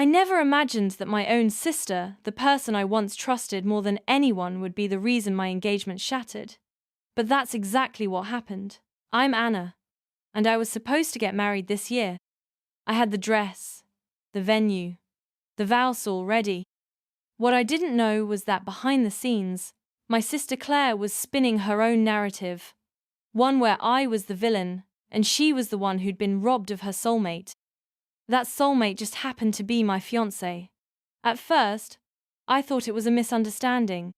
I never imagined that my own sister, the person I once trusted more than anyone, would be the reason my engagement shattered. But that's exactly what happened. I'm Anna, and I was supposed to get married this year. I had the dress, the venue, the vows all ready. What I didn't know was that behind the scenes, my sister Claire was spinning her own narrative, one where I was the villain and she was the one who'd been robbed of her soulmate. That soulmate just happened to be my fiancé. At first, I thought it was a misunderstanding.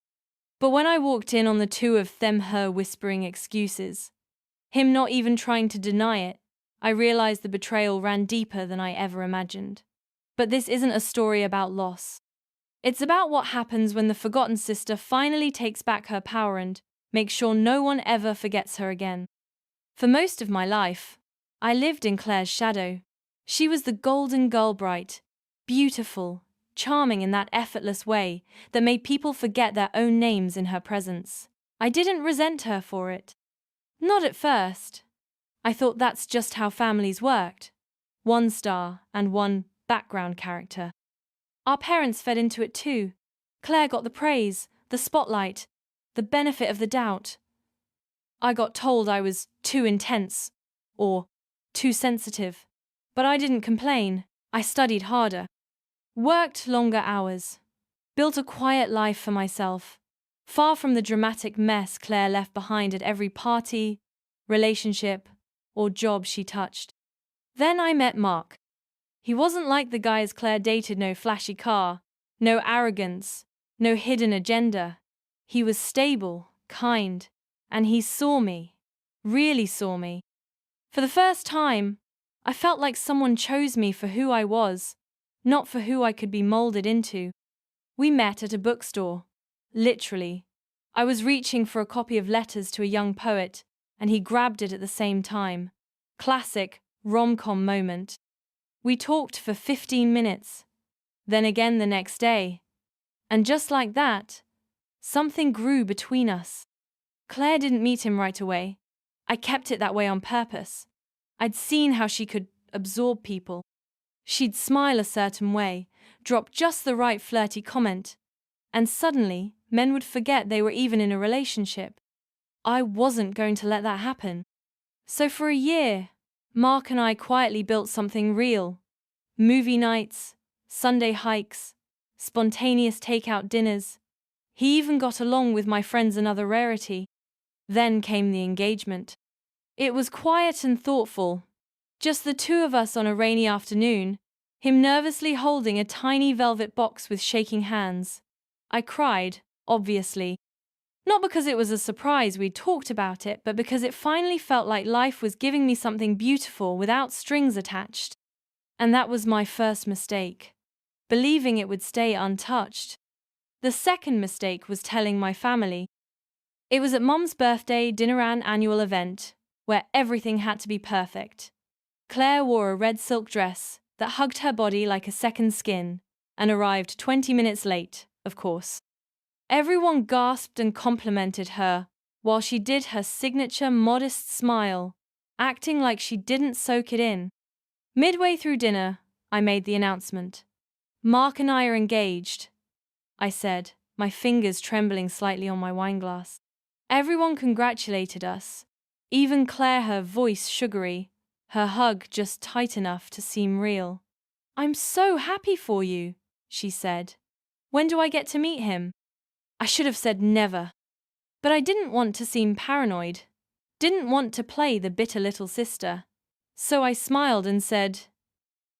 But when I walked in on the two of them, her whispering excuses, him not even trying to deny it, I realized the betrayal ran deeper than I ever imagined. But this isn't a story about loss. It's about what happens when the forgotten sister finally takes back her power and makes sure no one ever forgets her again. For most of my life, I lived in Claire's shadow. She was the golden girl, bright, beautiful, charming in that effortless way that made people forget their own names in her presence. I didn't resent her for it. Not at first. I thought that's just how families worked. One star and one background character. Our parents fed into it too. Claire got the praise, the spotlight, the benefit of the doubt. I got told I was too intense or too sensitive. But I didn't complain. I studied harder, worked longer hours, built a quiet life for myself, far from the dramatic mess Claire left behind at every party, relationship, or job she touched. Then I met Mark. He wasn't like the guys Claire dated, no flashy car, no arrogance, no hidden agenda. He was stable, kind, and he saw me, really saw me. For the first time, I felt like someone chose me for who I was, not for who I could be molded into. We met at a bookstore. Literally. I was reaching for a copy of Letters to a Young Poet, and he grabbed it at the same time. Classic rom-com moment. We talked for 15 minutes, then again the next day. And just like that, something grew between us. Claire didn't meet him right away. I kept it that way on purpose. I'd seen how she could absorb people. She'd smile a certain way, drop just the right flirty comment, and suddenly men would forget they were even in a relationship. I wasn't going to let that happen. So for a year, Mark and I quietly built something real. Movie nights, Sunday hikes, spontaneous takeout dinners. He even got along with my friends, another rarity. Then came the engagement. It was quiet and thoughtful. Just the two of us on a rainy afternoon, him nervously holding a tiny velvet box with shaking hands. I cried, obviously. Not because it was a surprise we'd talked about it, but because it finally felt like life was giving me something beautiful without strings attached. And that was my first mistake, believing it would stay untouched. The second mistake was telling my family. It was at Mum's birthday dinner and annual event, where everything had to be perfect. Claire wore a red silk dress that hugged her body like a second skin, and arrived 20 minutes late, of course. Everyone gasped and complimented her, while she did her signature modest smile, acting like she didn't soak it in. Midway through dinner, I made the announcement. Mark and I are engaged, I said, my fingers trembling slightly on my wineglass. Everyone congratulated us, even Claire, her voice sugary, her hug just tight enough to seem real. I'm so happy for you, she said. When do I get to meet him? I should have said never. But I didn't want to seem paranoid, didn't want to play the bitter little sister. So I smiled and said,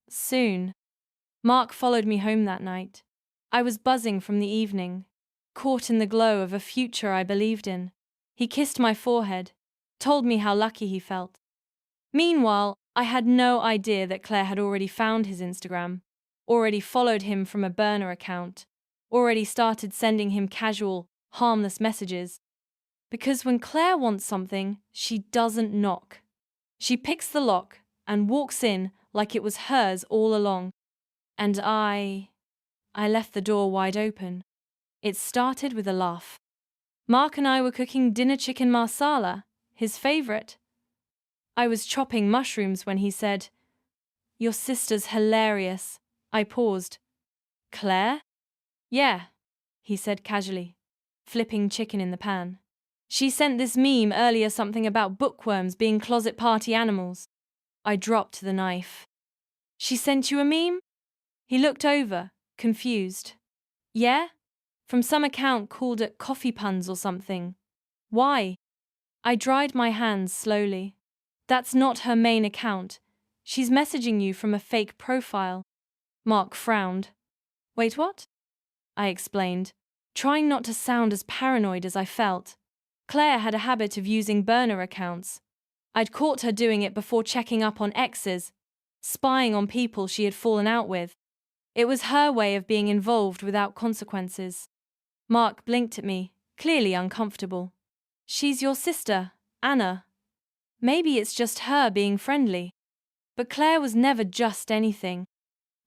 soon. Mark followed me home that night. I was buzzing from the evening, caught in the glow of a future I believed in. He kissed my forehead, told me how lucky he felt. Meanwhile, I had no idea that Claire had already found his Instagram, already followed him from a burner account, already started sending him casual, harmless messages. Because when Claire wants something, she doesn't knock. She picks the lock and walks in like it was hers all along. And I left the door wide open. It started with a laugh. Mark and I were cooking dinner chicken marsala, his favorite. I was chopping mushrooms when he said, "Your sister's hilarious. I paused. Claire? Yeah, he said casually, flipping chicken in the pan. She sent this meme earlier, something about bookworms being closet party animals. I dropped the knife. She sent you a meme? He looked over, confused. Yeah? From some account called it Coffee Puns or something. Why? I dried my hands slowly. That's not her main account. She's messaging you from a fake profile. Mark frowned. Wait, what? I explained, trying not to sound as paranoid as I felt. Claire had a habit of using burner accounts. I'd caught her doing it before, checking up on exes, spying on people she had fallen out with. It was her way of being involved without consequences. Mark blinked at me, clearly uncomfortable. She's your sister, Anna. Maybe it's just her being friendly. But Claire was never just anything.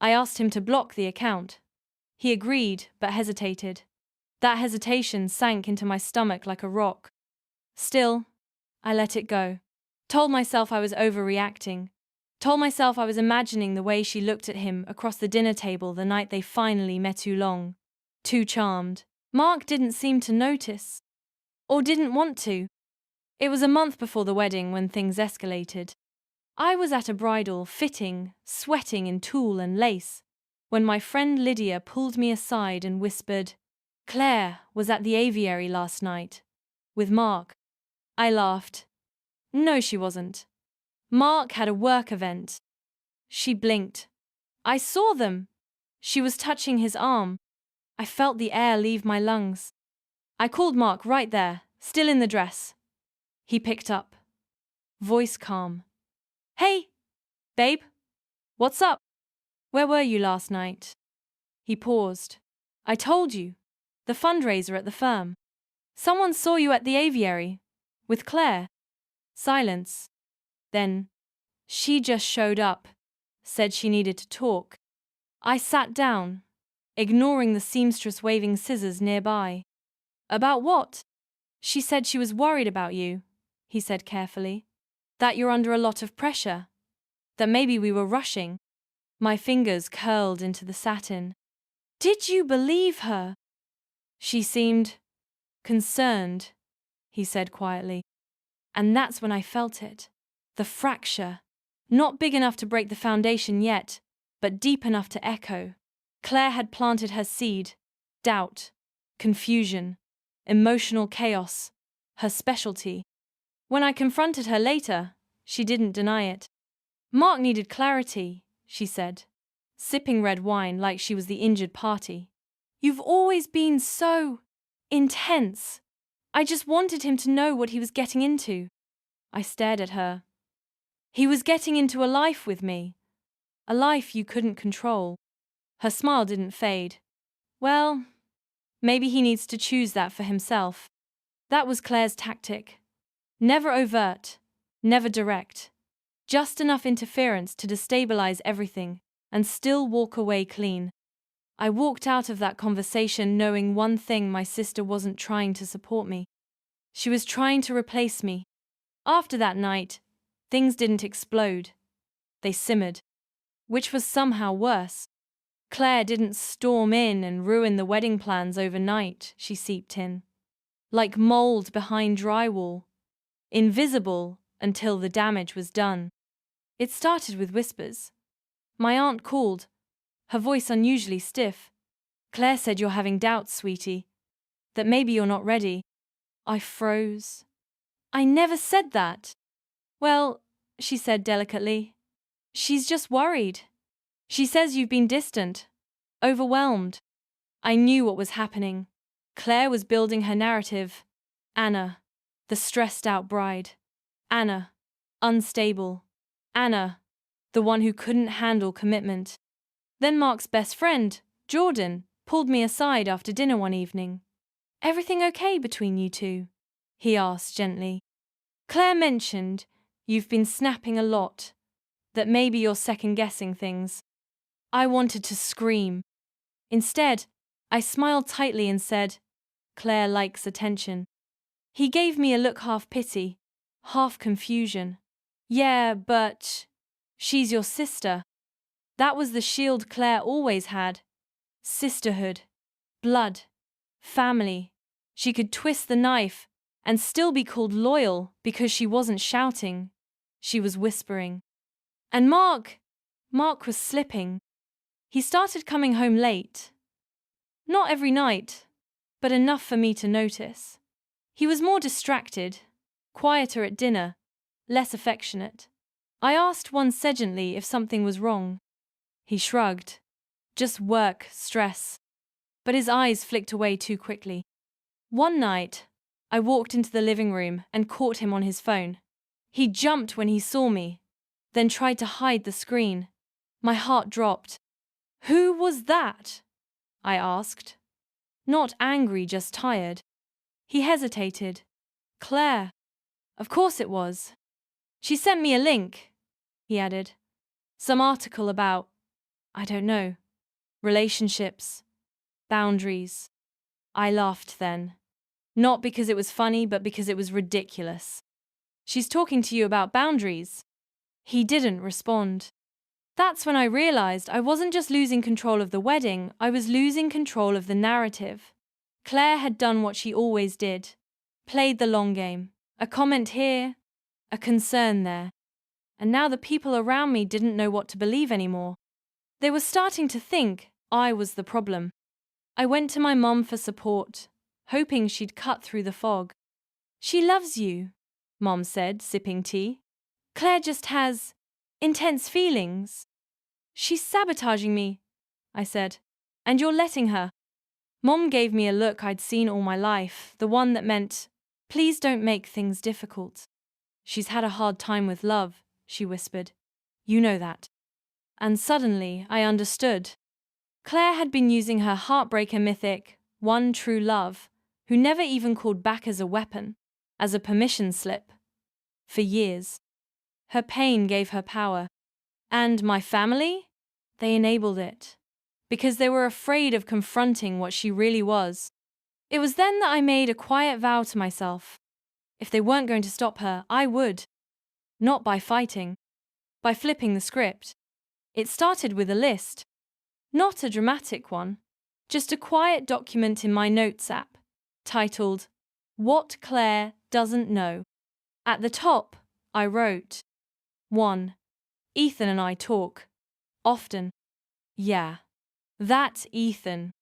I asked him to block the account. He agreed, but hesitated. That hesitation sank into my stomach like a rock. Still, I let it go. Told myself I was overreacting. Told myself I was imagining the way she looked at him across the dinner table the night they finally met. Too long. Too charmed. Mark didn't seem to notice. Or didn't want to. It was a month before the wedding when things escalated. I was at a bridal, fitting, sweating in tulle and lace, when my friend Lydia pulled me aside and whispered, Claire was at the aviary last night. With Mark. I laughed. No, she wasn't. Mark had a work event. She blinked. I saw them. She was touching his arm. I felt the air leave my lungs. I called Mark right there, still in the dress. He picked up. Voice calm. Hey, babe. What's up? Where were you last night? He paused. I told you. The fundraiser at the firm. Someone saw you at the aviary. With Claire. Silence. Then, she just showed up. Said she needed to talk. I sat down, ignoring the seamstress waving scissors nearby. About what? She said she was worried about you, he said carefully. That you're under a lot of pressure. That maybe we were rushing. My fingers curled into the satin. Did you believe her? She seemed concerned, he said quietly. And that's when I felt it. The fracture. Not big enough to break the foundation yet, but deep enough to echo. Claire had planted her seed. Doubt. Confusion. Emotional chaos. Her specialty. When I confronted her later, she didn't deny it. Mark needed clarity, she said, sipping red wine like she was the injured party. You've always been so intense. I just wanted him to know what he was getting into. I stared at her. He was getting into a life with me. A life you couldn't control. Her smile didn't fade. Well, maybe he needs to choose that for himself. That was Claire's tactic. Never overt, never direct. Just enough interference to destabilize everything and still walk away clean. I walked out of that conversation knowing one thing: my sister wasn't trying to support me. She was trying to replace me. After that night, things didn't explode. They simmered. Which was somehow worse. Claire didn't storm in and ruin the wedding plans overnight, she seeped in. Like mold behind drywall. Invisible until the damage was done. It started with whispers. My aunt called, her voice unusually stiff. Claire said, you're having doubts, sweetie. That maybe you're not ready. I froze. I never said that. Well, she said delicately. She's just worried. She says you've been distant, overwhelmed. I knew what was happening. Claire was building her narrative. Anna, the stressed-out bride. Anna, unstable. Anna, the one who couldn't handle commitment. Then Mark's best friend, Jordan, pulled me aside after dinner one evening. Everything okay between you two? He asked gently. Claire mentioned you've been snapping a lot. That maybe you're second-guessing things. I wanted to scream. Instead, I smiled tightly and said, Claire likes attention. He gave me a look, half pity, half confusion. Yeah, but she's your sister. That was the shield Claire always had. Sisterhood. Blood. Family. She could twist the knife and still be called loyal because she wasn't shouting. She was whispering. And Mark was slipping. He started coming home late. Not every night, but enough for me to notice. He was more distracted, quieter at dinner, less affectionate. I asked once gently if something was wrong. He shrugged. Just work, stress. But his eyes flicked away too quickly. One night, I walked into the living room and caught him on his phone. He jumped when he saw me, then tried to hide the screen. My heart dropped. "Who was that?" I asked. Not angry, just tired. He hesitated. "Claire." "Of course it was. She sent me a link," he added. "Some article about, I don't know, relationships, boundaries." I laughed then. Not because it was funny, but because it was ridiculous. "She's talking to you about boundaries." He didn't respond. That's when I realized I wasn't just losing control of the wedding, I was losing control of the narrative. Claire had done what she always did. Played the long game. A comment here, a concern there. And now the people around me didn't know what to believe anymore. They were starting to think I was the problem. I went to my mum for support, hoping she'd cut through the fog. "She loves you," Mom said, sipping tea. "Claire just has intense feelings." "She's sabotaging me," I said. "And you're letting her." Mom gave me a look I'd seen all my life, the one that meant, "Please don't make things difficult." "She's had a hard time with love," she whispered. "You know that." And suddenly I understood. Claire had been using her heartbreaker mythic, one true love, who never even called back as a weapon, as a permission slip. For years. Her pain gave her power. And my family? They enabled it. Because they were afraid of confronting what she really was. It was then that I made a quiet vow to myself. If they weren't going to stop her, I would. Not by fighting. By flipping the script. It started with a list. Not a dramatic one. Just a quiet document in my notes app, titled, "What Claire Doesn't Know." At the top, I wrote, 1. Ethan and I talk. Often. Yeah. That Ethan.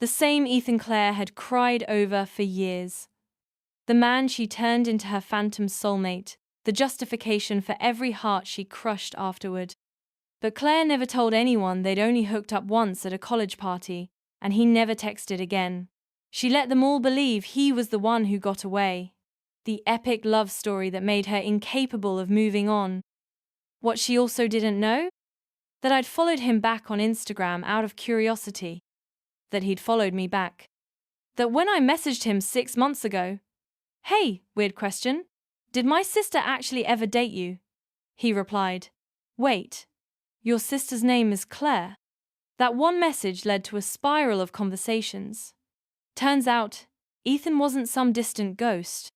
The same Ethan Claire had cried over for years. The man she turned into her phantom soulmate, the justification for every heart she crushed afterward. But Claire never told anyone they'd only hooked up once at a college party, and he never texted again. She let them all believe he was the one who got away. The epic love story that made her incapable of moving on. What she also didn't know? That I'd followed him back on Instagram out of curiosity. That he'd followed me back. That when I messaged him 6 months ago, "Hey, weird question. Did my sister actually ever date you?" He replied, "Wait, your sister's name is Claire." That one message led to a spiral of conversations. Turns out, Ethan wasn't some distant ghost.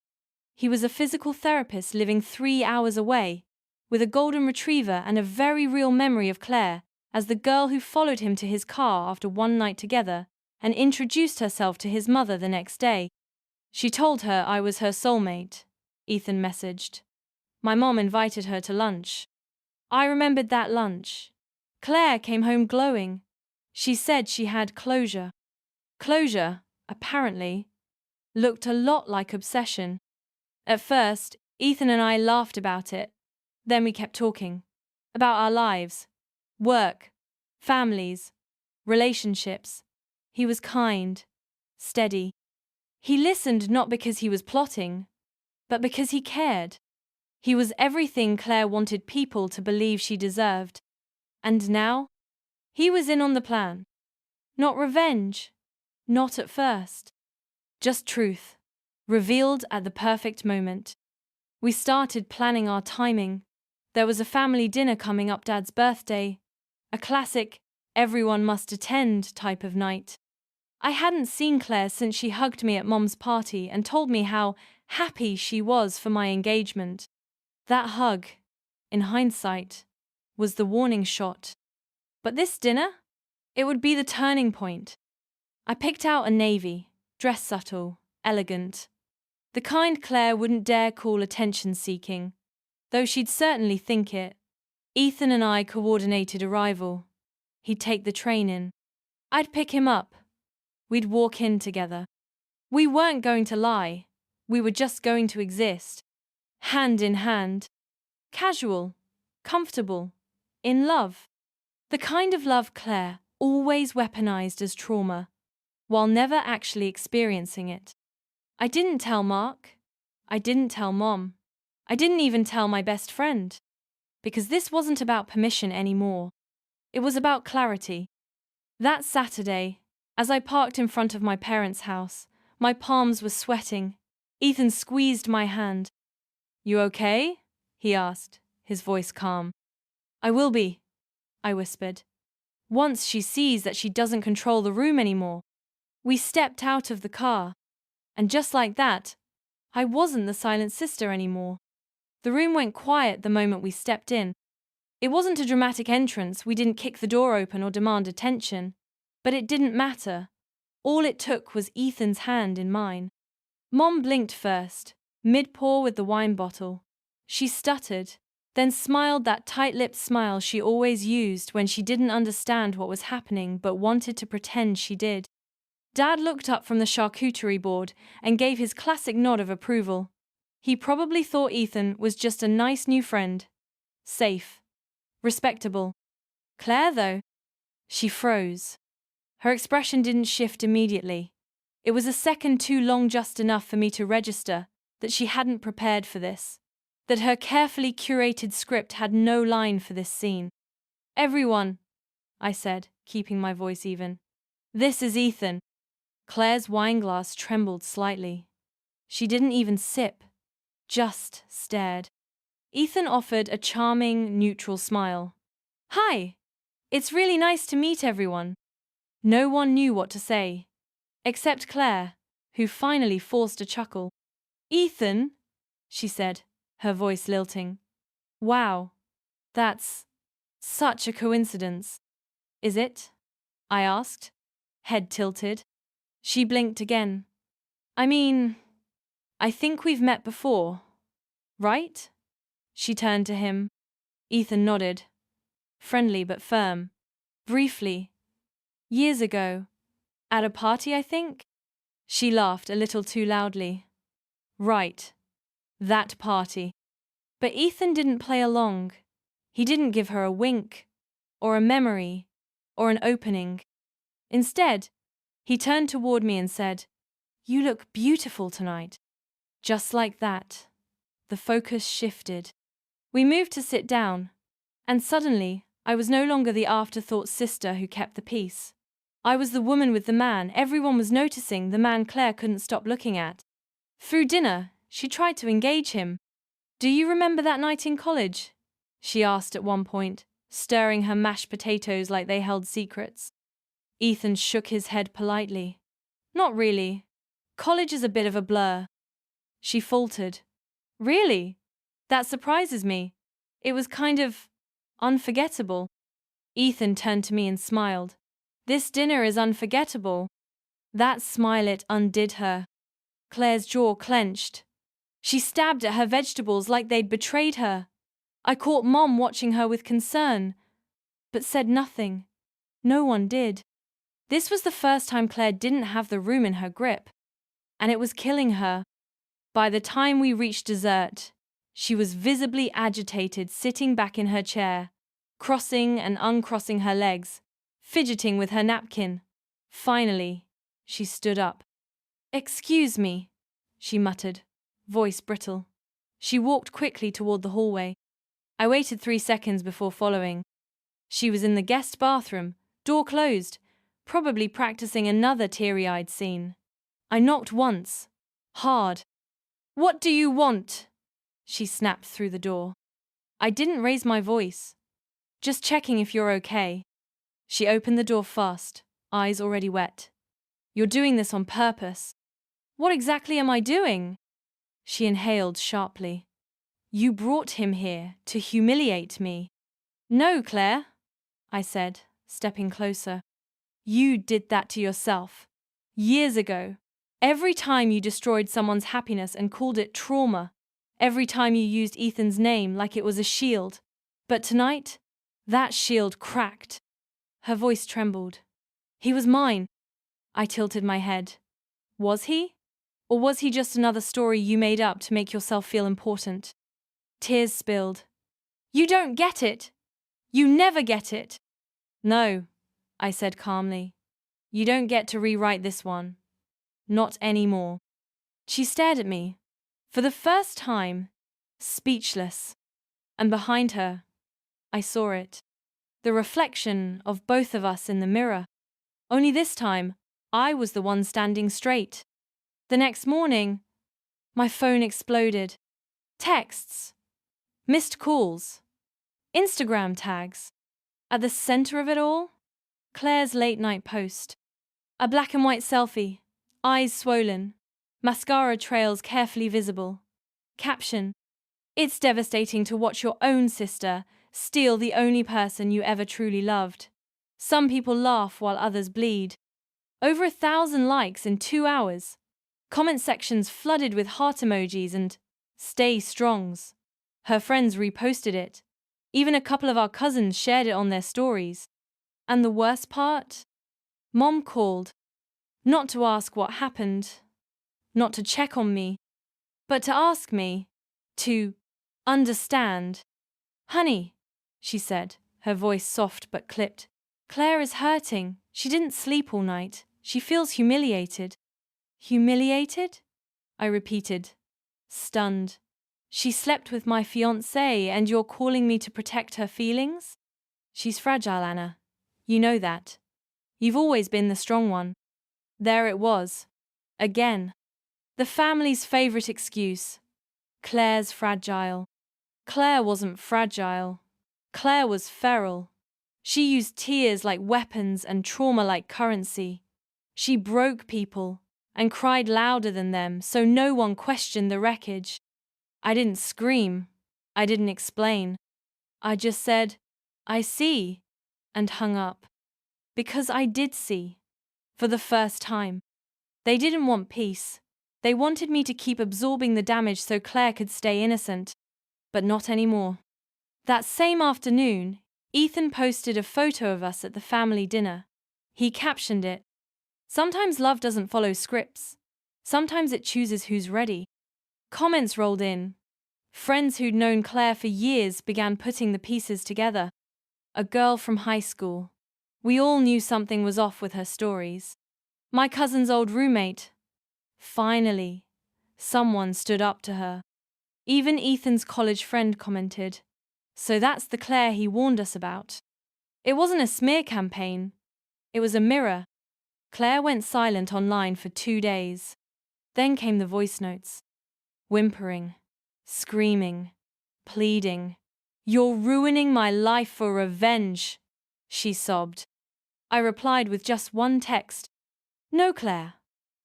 He was a physical therapist living 3 hours away, with a golden retriever and a very real memory of Claire as the girl who followed him to his car after one night together and introduced herself to his mother the next day. "She told her I was her soulmate," Ethan messaged. "My mom invited her to lunch." I remembered that lunch. Claire came home glowing. She said she had closure. Closure, apparently, looked a lot like obsession. At first, Ethan and I laughed about it. Then we kept talking. About our lives. Work. Families. Relationships. He was kind. Steady. He listened not because he was plotting, but because he cared. He was everything Claire wanted people to believe she deserved. And now? He was in on the plan. Not revenge. Not at first. Just truth. Revealed at the perfect moment. We started planning our timing. There was a family dinner coming up, Dad's birthday. A classic, everyone must attend type of night. I hadn't seen Claire since she hugged me at Mom's party and told me how happy she was for my engagement. That hug, in hindsight, was the warning shot. But this dinner? It would be the turning point. I picked out a navy, dressed subtle, elegant. The kind Claire wouldn't dare call attention-seeking, though she'd certainly think it. Ethan and I coordinated arrival. He'd take the train in. I'd pick him up. We'd walk in together. We weren't going to lie. We were just going to exist. Hand in hand. Casual. Comfortable. In love. The kind of love Claire always weaponized as trauma, while never actually experiencing it. I didn't tell Mark. I didn't tell Mom. I didn't even tell my best friend. Because this wasn't about permission anymore. It was about clarity. That Saturday, as I parked in front of my parents' house, my palms were sweating. Ethan squeezed my hand. "You okay?" he asked, his voice calm. "I will be," I whispered. "Once she sees that she doesn't control the room anymore." We stepped out of the car. And just like that, I wasn't the silent sister anymore. The room went quiet the moment we stepped in. It wasn't a dramatic entrance, we didn't kick the door open or demand attention. But it didn't matter. All it took was Ethan's hand in mine. Mom blinked first, mid-pour with the wine bottle. She stuttered, then smiled that tight-lipped smile she always used when she didn't understand what was happening but wanted to pretend she did. Dad looked up from the charcuterie board and gave his classic nod of approval. He probably thought Ethan was just a nice new friend. Safe. Respectable. Claire, though? She froze. Her expression didn't shift immediately. It was a second too long, just enough for me to register that she hadn't prepared for this. That her carefully curated script had no line for this scene. "Everyone," I said, keeping my voice even. "This is Ethan." Claire's wineglass trembled slightly. She didn't even sip, just stared. Ethan offered a charming, neutral smile. "Hi! It's really nice to meet everyone." No one knew what to say, except Claire, who finally forced a chuckle. "Ethan," she said, her voice lilting. "Wow, that's such a coincidence." "Is it?" I asked, head tilted. She blinked again. "I mean, I think we've met before, right?" She turned to him. Ethan nodded. Friendly but firm. "Briefly. Years ago. At a party, I think?" She laughed a little too loudly. "Right. That party." But Ethan didn't play along. He didn't give her a wink, or a memory, or an opening. Instead, he turned toward me and said, "You look beautiful tonight." Just like that, the focus shifted. We moved to sit down, and suddenly, I was no longer the afterthought sister who kept the peace. I was the woman with the man everyone was noticing, the man Claire couldn't stop looking at. Through dinner, she tried to engage him. "Do you remember that night in college?" she asked at one point, stirring her mashed potatoes like they held secrets. Ethan shook his head politely. "Not really. College is a bit of a blur." She faltered. "Really? That surprises me. It was kind of unforgettable." Ethan turned to me and smiled. "This dinner is unforgettable." That smile, it undid her. Claire's jaw clenched. She stabbed at her vegetables like they'd betrayed her. I caught Mom watching her with concern, but said nothing. No one did. This was the first time Claire didn't have the room in her grip, and it was killing her. By the time we reached dessert, she was visibly agitated, sitting back in her chair, crossing and uncrossing her legs, fidgeting with her napkin. Finally, she stood up. "Excuse me," she muttered, voice brittle. She walked quickly toward the hallway. I waited 3 seconds before following. She was in the guest bathroom, door closed, probably practicing another teary-eyed scene. I knocked once, hard. "What do you want?" she snapped through the door. I didn't raise my voice. "Just checking if you're okay." She opened the door fast, eyes already wet. "You're doing this on purpose." "What exactly am I doing?" She inhaled sharply. "You brought him here to humiliate me." "No, Claire," I said, stepping closer. You did that to yourself. Years ago. Every time you destroyed someone's happiness and called it trauma. Every time you used Ethan's name like it was a shield. But tonight, that shield cracked. Her voice trembled. He was mine. I tilted my head. Was he? Or was he just another story you made up to make yourself feel important? Tears spilled. You don't get it. You never get it. No, I said calmly. You don't get to rewrite this one. Not anymore. She stared at me. For the first time, speechless. And behind her, I saw it. The reflection of both of us in the mirror. Only this time, I was the one standing straight. The next morning, my phone exploded. Texts. Missed calls. Instagram tags. At the center of it all, Claire's late-night post. A black and white selfie, eyes swollen, mascara trails carefully visible. Caption: It's devastating to watch your own sister steal the only person you ever truly loved. Some people laugh while others bleed. Over 1,000 likes in 2 hours. Comment sections flooded with heart emojis and stay strongs. Her friends reposted it. Even a couple of our cousins shared it on their stories. And the worst part? Mom called. Not to ask what happened, not to check on me, but to ask me to understand. Honey, she said, her voice soft but clipped. Claire is hurting. She didn't sleep all night. She feels humiliated. Humiliated? I repeated, stunned. She slept with my fiancé and you're calling me to protect her feelings? She's fragile, Anna. You know that. You've always been the strong one. There it was. Again. The family's favorite excuse. Claire's fragile. Claire wasn't fragile. Claire was feral. She used tears like weapons and trauma like currency. She broke people and cried louder than them so no one questioned the wreckage. I didn't scream. I didn't explain. I just said, I see, and hung up. Because I did see. For the first time. They didn't want peace. They wanted me to keep absorbing the damage so Claire could stay innocent. But not anymore. That same afternoon, Ethan posted a photo of us at the family dinner. He captioned it, Sometimes love doesn't follow scripts. Sometimes it chooses who's ready. Comments rolled in. Friends who'd known Claire for years began putting the pieces together. A girl from high school. We all knew something was off with her stories. My cousin's old roommate. Finally, someone stood up to her. Even Ethan's college friend commented, So that's the Claire he warned us about. It wasn't a smear campaign. It was a mirror. Claire went silent online for 2 days. Then came the voice notes. Whimpering, screaming, pleading. You're ruining my life for revenge, she sobbed. I replied with just one text. No, Claire.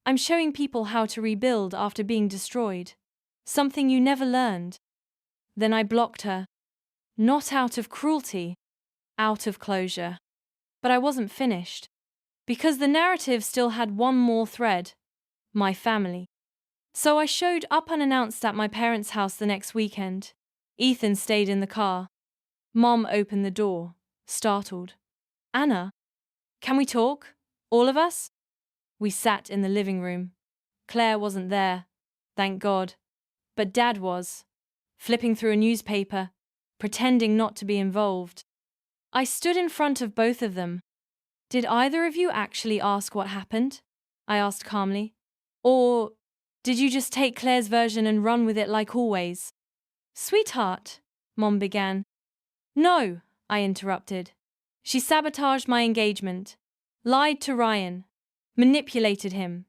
I'm showing people how to rebuild after being destroyed. Something you never learned. Then I blocked her. Not out of cruelty, out of closure. But I wasn't finished. Because the narrative still had one more thread. My family. So I showed up unannounced at my parents' house the next weekend. Ethan stayed in the car. Mom opened the door, startled. Anna, can we talk? All of us? We sat in the living room. Claire wasn't there, thank God. But Dad was, flipping through a newspaper, pretending not to be involved. I stood in front of both of them. Did either of you actually ask what happened? I asked calmly. Or did you just take Claire's version and run with it like always? Sweetheart, Mom began. No, I interrupted. She sabotaged my engagement, lied to Ryan, manipulated him.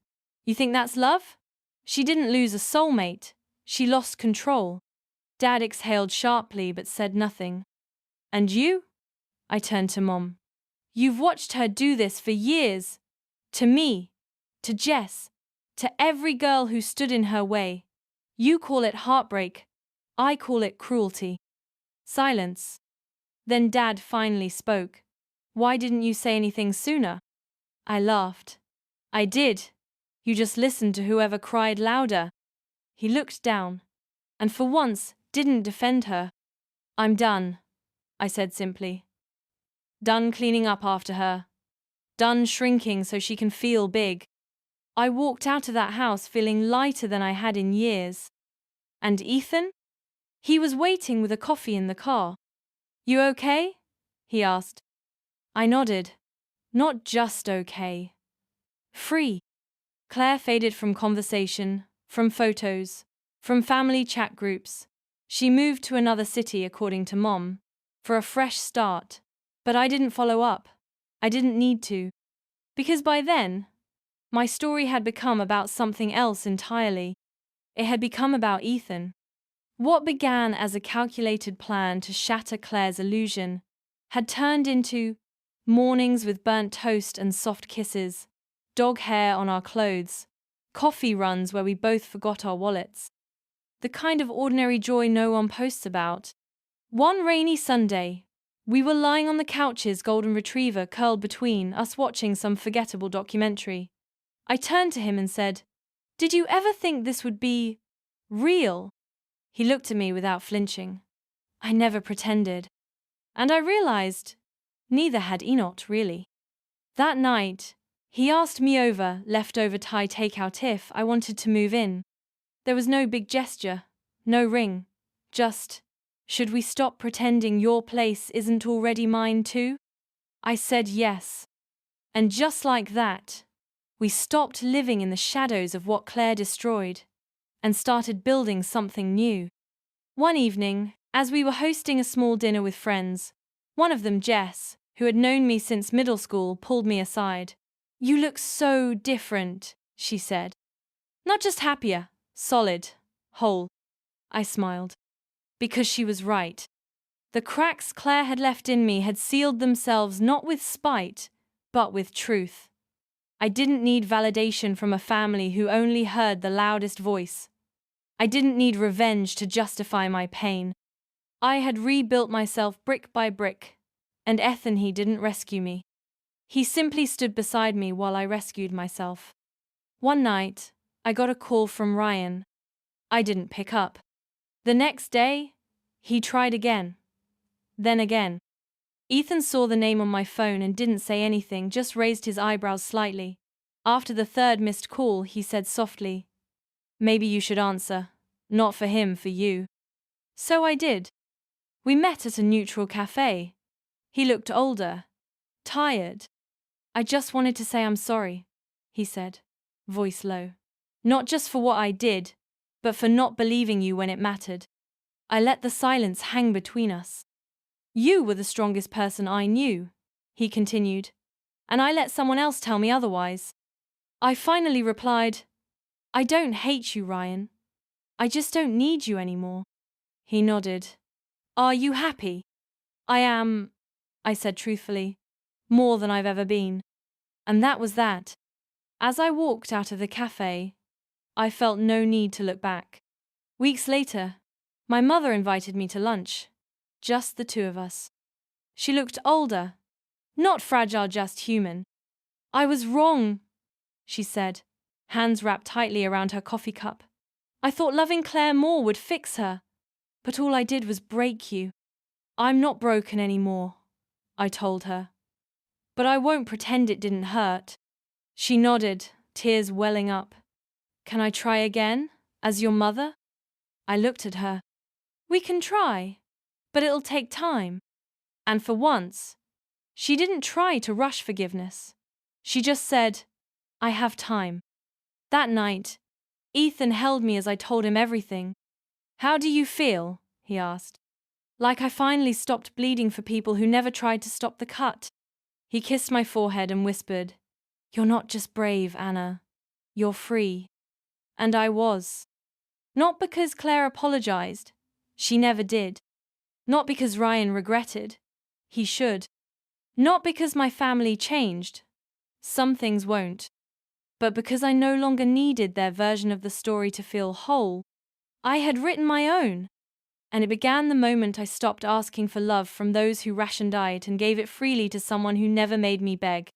You think that's love? She didn't lose a soulmate. She lost control. Dad exhaled sharply but said nothing. And you? I turned to Mom. You've watched her do this for years. To me, to Jess, to every girl who stood in her way. You call it heartbreak. I call it cruelty. Silence. Then Dad finally spoke. Why didn't you say anything sooner? I laughed. I did. You just listened to whoever cried louder. He looked down, and for once didn't defend her. I'm done, I said simply. Done cleaning up after her. Done shrinking so she can feel big. I walked out of that house feeling lighter than I had in years. And Ethan? He was waiting with a coffee in the car. You okay? He asked. I nodded. Not just okay. Free. Claire faded from conversation, from photos, from family chat groups. She moved to another city, according to Mom, for a fresh start. But I didn't follow up. I didn't need to. Because by then, my story had become about something else entirely. It had become about Ethan. What began as a calculated plan to shatter Claire's illusion had turned into mornings with burnt toast and soft kisses, dog hair on our clothes, coffee runs where we both forgot our wallets. The kind of ordinary joy no one posts about. One rainy Sunday, we were lying on the couch's golden retriever curled between us watching some forgettable documentary. I turned to him and said, "Did you ever think this would be real?" He looked at me without flinching. I never pretended. And I realized, neither had Enoch really. That night, he asked me over leftover Thai takeout if I wanted to move in. There was no big gesture, no ring, just, should we stop pretending your place isn't already mine too? I said yes. And just like that, we stopped living in the shadows of what Claire destroyed and started building something new. One evening, as we were hosting a small dinner with friends, one of them, Jess, who had known me since middle school, pulled me aside. "You look so different," she said. "Not just happier, solid, whole." I smiled. Because she was right. The cracks Claire had left in me had sealed themselves not with spite, but with truth. I didn't need validation from a family who only heard the loudest voice. I didn't need revenge to justify my pain. I had rebuilt myself brick by brick, and Ethan didn't rescue me. He simply stood beside me while I rescued myself. One night, I got a call from Ryan. I didn't pick up. The next day, he tried again. Then again. Ethan saw the name on my phone and didn't say anything, just raised his eyebrows slightly. After the third missed call, he said softly, "Maybe you should answer. Not for him, for you." So I did. We met at a neutral cafe. He looked older, tired. "I just wanted to say I'm sorry," he said, voice low. "Not just for what I did, but for not believing you when it mattered. I let the silence hang between us. You were the strongest person I knew," he continued, "and I let someone else tell me otherwise." I finally replied, "I don't hate you, Ryan. I just don't need you anymore." He nodded. "Are you happy?" "I am," I said truthfully, "more than I've ever been." And that was that. As I walked out of the cafe, I felt no need to look back. Weeks later, my mother invited me to lunch. Just the two of us. She looked older. Not fragile, just human. "I was wrong," she said, hands wrapped tightly around her coffee cup. "I thought loving Claire more would fix her, but all I did was break you." "I'm not broken anymore," I told her. "But I won't pretend it didn't hurt." She nodded, tears welling up. "Can I try again, as your mother?" I looked at her. "We can try, but it'll take time." And for once, she didn't try to rush forgiveness. She just said, "I have time." That night, Ethan held me as I told him everything. "How do you feel?" he asked. "Like I finally stopped bleeding for people who never tried to stop the cut." He kissed my forehead and whispered, "You're not just brave, Anna. You're free." And I was. Not because Claire apologized. She never did. Not because Ryan regretted. He should. Not because my family changed. Some things won't. But because I no longer needed their version of the story to feel whole. I had written my own. And it began the moment I stopped asking for love from those who rationed it and gave it freely to someone who never made me beg.